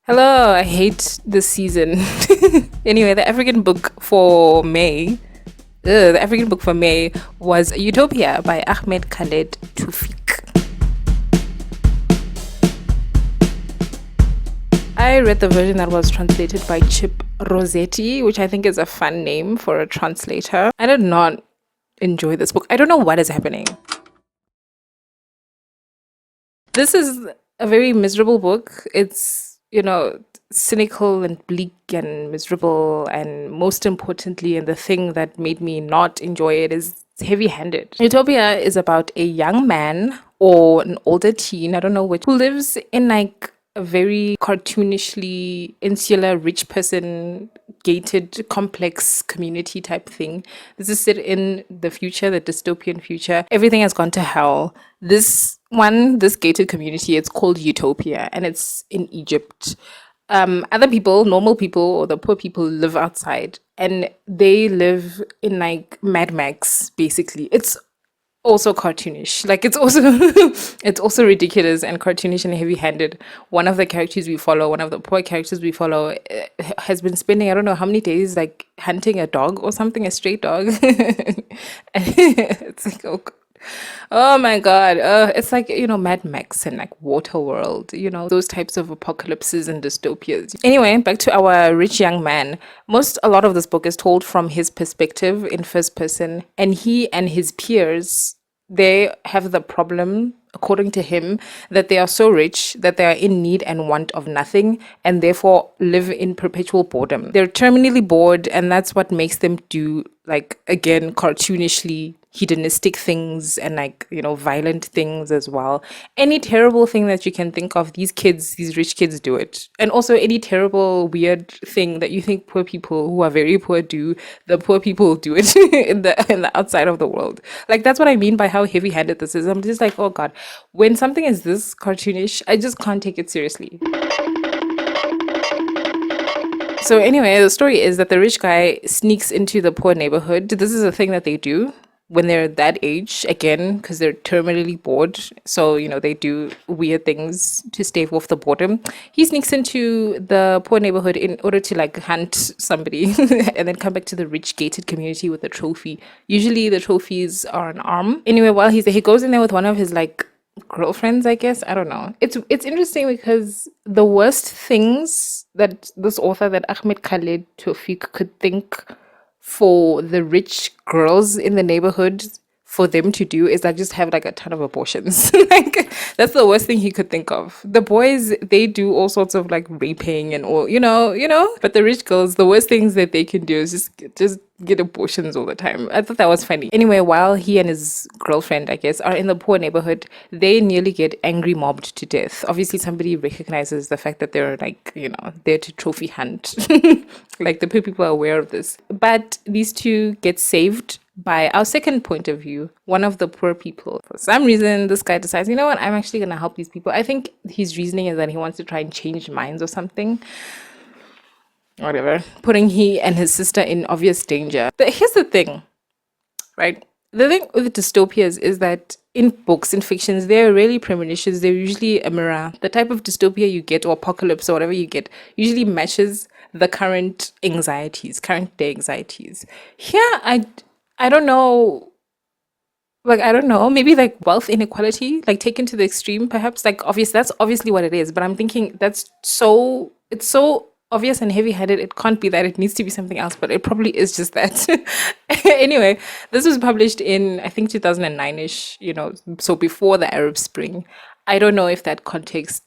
Hello, I hate this season. Anyway, the African book for May was Utopia by Ahmed Khaled Towfik. I read the version that was translated by Chip Rossetti, which I think is a fun name for a translator. I did not enjoy this book. I don't know what is happening. This is a very miserable book. It's, cynical and bleak and miserable. And most importantly, and the thing that made me not enjoy it is heavy handed. Utopia is about a young man or an older teen, I don't know which, who lives in like a very cartoonishly insular rich person gated complex community type thing. This is set in the future, the dystopian future. Everything has gone to hell. This gated community, it's called Utopia, and it's in Egypt. Other people, normal people or the poor people, live outside, and they live in like Mad Max basically. It's also cartoonish, like it's also it's also ridiculous and cartoonish and heavy handed. One of the characters we follow, one of the poor characters we follow, has been spending I don't know how many days like hunting a dog or something, a stray dog. And it's like, oh my god, it's like, Mad Max and like Waterworld, those types of apocalypses and dystopias. Anyway, back to our rich young man. A lot of this book is told from his perspective in first person, and he and his peers, they have the problem, according to him, that they are so rich that they are in need and want of nothing, and therefore live in perpetual boredom. They're terminally bored, and that's what makes them do, like, again, cartoonishly hedonistic things and like, violent things as well. Any terrible thing that you can think of, these rich kids do it. And also any terrible weird thing that you think poor people who are very poor do, the poor people do it in the outside of the world. Like, that's what I mean by how heavy-handed this is. I'm just like, oh god, when something is this cartoonish, I just can't take it seriously. So anyway, the story is that the rich guy sneaks into the poor neighborhood. This is a thing that they do when they're that age, again, because they're terminally bored. So, they do weird things to stave off the boredom. He sneaks into the poor neighborhood in order to like hunt somebody and then come back to the rich gated community with a trophy. Usually the trophies are an arm. Anyway, while he's there, he goes in there with one of his like girlfriends, I guess. I don't know. It's interesting because the worst things that this author, that Ahmed Khaled Towfik, could think for the rich girls in the neighborhood for them to do is like just have like a ton of abortions. Like, that's the worst thing he could think of. The boys, they do all sorts of like raping and all, but the rich girls, the worst things that they can do is just get abortions all the time. I thought that was funny. Anyway, while he and his girlfriend, I guess, are in the poor neighborhood, they nearly get angry mobbed to death. Obviously, somebody recognizes the fact that they're like, there to trophy hunt. Like, the poor people are aware of this. But these two get saved by our second point of view, one of the poor people. For some reason, this guy decides, you know what, I'm actually going to help these people. I think his reasoning is that he wants to try and change minds or something. Whatever. Putting he and his sister in obvious danger. But here's the thing, right? The thing with dystopias is that in books, in fictions, they're really premonitions. They're usually a mirror. The type of dystopia you get, or apocalypse, or whatever you get, usually matches the current anxieties, current day anxieties. Here, I don't know. Like, I don't know, maybe like wealth inequality, like taken to the extreme, perhaps. Like, that's obviously what it is. But I'm thinking it's so obvious and heavy-handed. It can't be that. It needs to be something else, but it probably is just that. Anyway, this was published in, I think, 2009-ish, so before the Arab Spring. I don't know if that context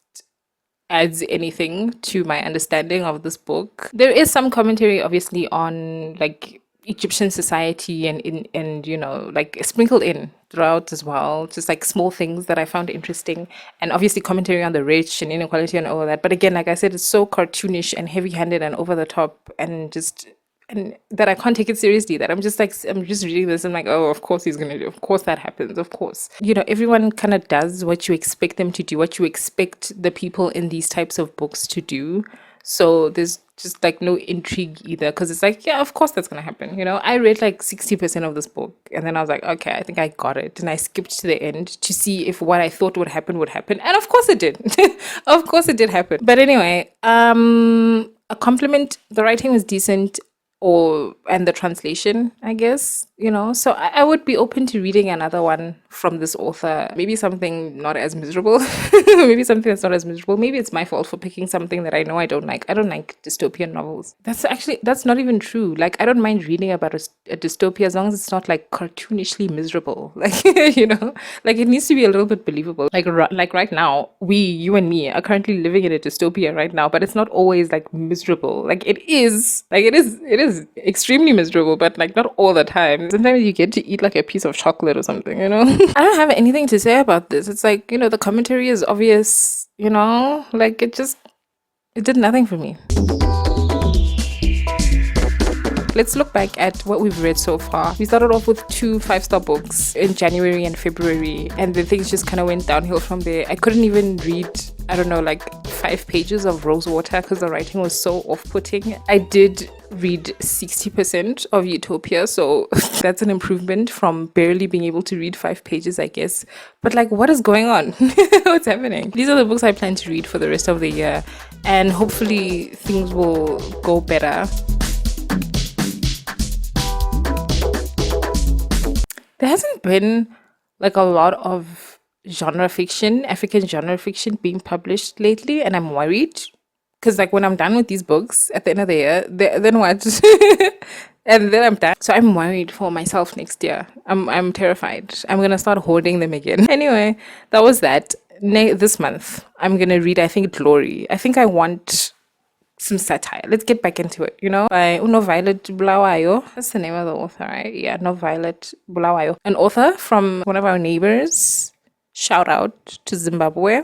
adds anything to my understanding of this book. There is some commentary, obviously, on like Egyptian society and like sprinkled in throughout as well, just like small things that I found interesting, and obviously commentary on the rich and inequality and all of that. But again, like I said, it's so cartoonish and heavy-handed and over the top, and that I can't take it seriously. That I'm just reading this and like, oh, of course he's gonna do. Of course that happens. Of course, everyone kind of does what you expect them to do, what you expect the people in these types of books to do. So there's just like no intrigue either, because it's like, yeah, of course that's gonna happen. I read like 60% of this book, and then I was like, okay, I think I got it, and I skipped to the end to see if what I thought would happen, and of course it did. Of course it did happen. But anyway, a compliment. The writing was decent, and the translation, I guess. So I would be open to reading another one from this author. Maybe something not as miserable. Maybe something that's not as miserable. Maybe it's my fault for picking something that I know I don't like. I don't like dystopian novels. That's not even true. Like, I don't mind reading about a dystopia as long as it's not like cartoonishly miserable. Like, like it needs to be a little bit believable. Like right now, you and me are currently living in a dystopia right now, but it's not always like miserable. Like it is extremely miserable, but like not all the time. Sometimes you get to eat like a piece of chocolate or something. I don't have anything to say about this. It's like, the commentary is obvious, like it did nothing for me. Let's look back at what we've read so far. We started off with 2 5-star books in January and February, and then things just kind of went downhill from there. I couldn't even read, I don't know, like 5 pages of Rosewater because the writing was so off-putting. I did read 60% of Utopia, so that's an improvement from barely being able to read 5 pages, I guess. But like, what is going on? What's happening? These are the books I plan to read for the rest of the year, and hopefully things will go better. There hasn't been like a lot of African genre fiction being published lately, and I'm worried because like when I'm done with these books at the end of the year, then what? And then I'm done. So I'm worried for myself next year. I'm terrified. I'm gonna start hoarding them again. Anyway, that was that. This month I'm gonna read, I think, Glory. I think I want some satire. Let's get back into it, by Uno Violet Bulawayo. That's the name of the author, right? Yeah, No Violet Bulawayo. An author from one of our neighbors. Shout out to Zimbabwe.